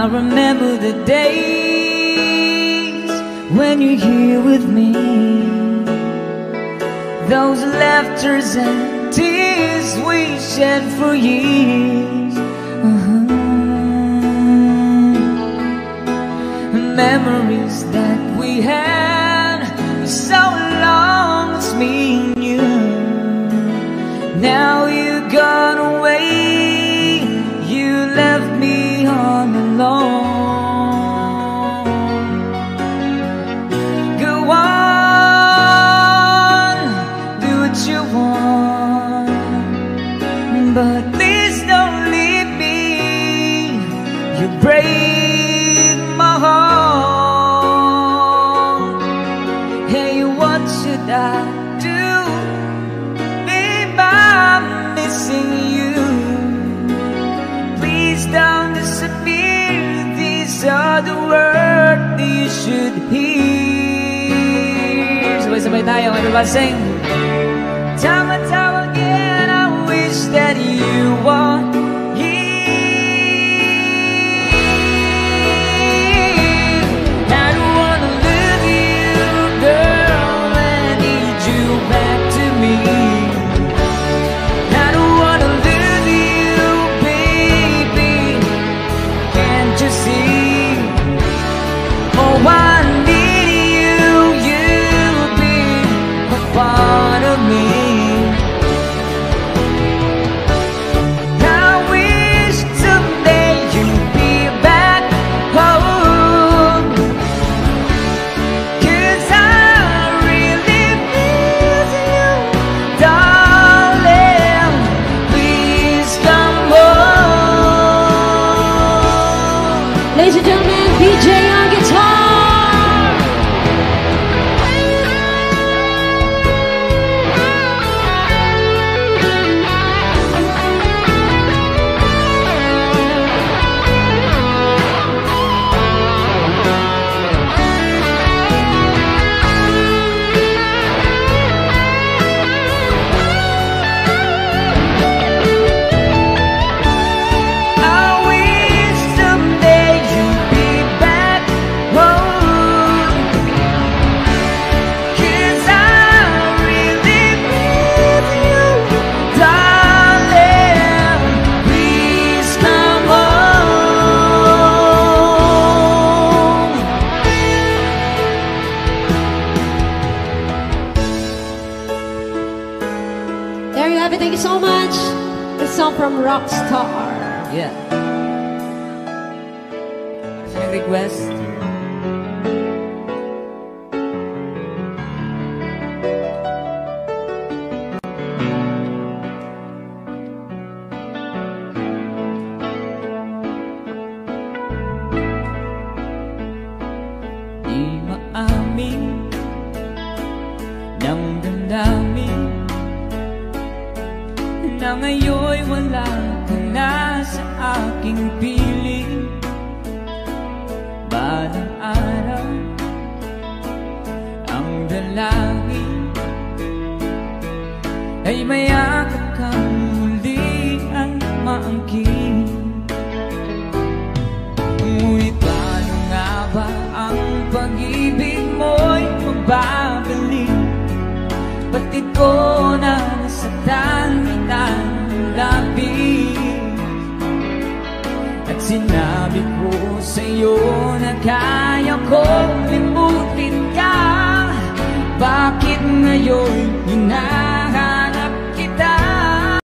I remember the days when you're here with me, those laughters and tears we shed for years. Memories that we had so long, it's me and you. Now you gone away, you left me all alone. Go on, do what you want, but please don't leave me. You break my heart. Hey, what should I do? Babe, I'm missing you. Please don't disappear. These are the words that you should hear. Sabay-sabay tayo, everybody sing. Time and time again, I wish that you were here. I don't wanna lose you, girl. I need you back to me. I don't wanna lose you, baby. Can't you see? Oh, I need you, you be a part of me. I wish someday you'd be back home, 'cause I really miss you, darling. Please come home. Ladies and gentlemen, BJ on guitar. I wish someday you'd be back home, 'cause I really miss you, darling. Please come home. There you have it. Thank you so much. The song from Rockstar. Yeah. Any request? Di maamin ng damdamin na ngayon'y wala ka na sa aking piling. Balang araw ang dalangin ay mayakap kang muli at maangkin. Ngunit paano nga ba ang pag-ibig mo'y mababalik? Batid ko na nasaktan kita ng labis, at sinabi ko sa'yo na kaya ko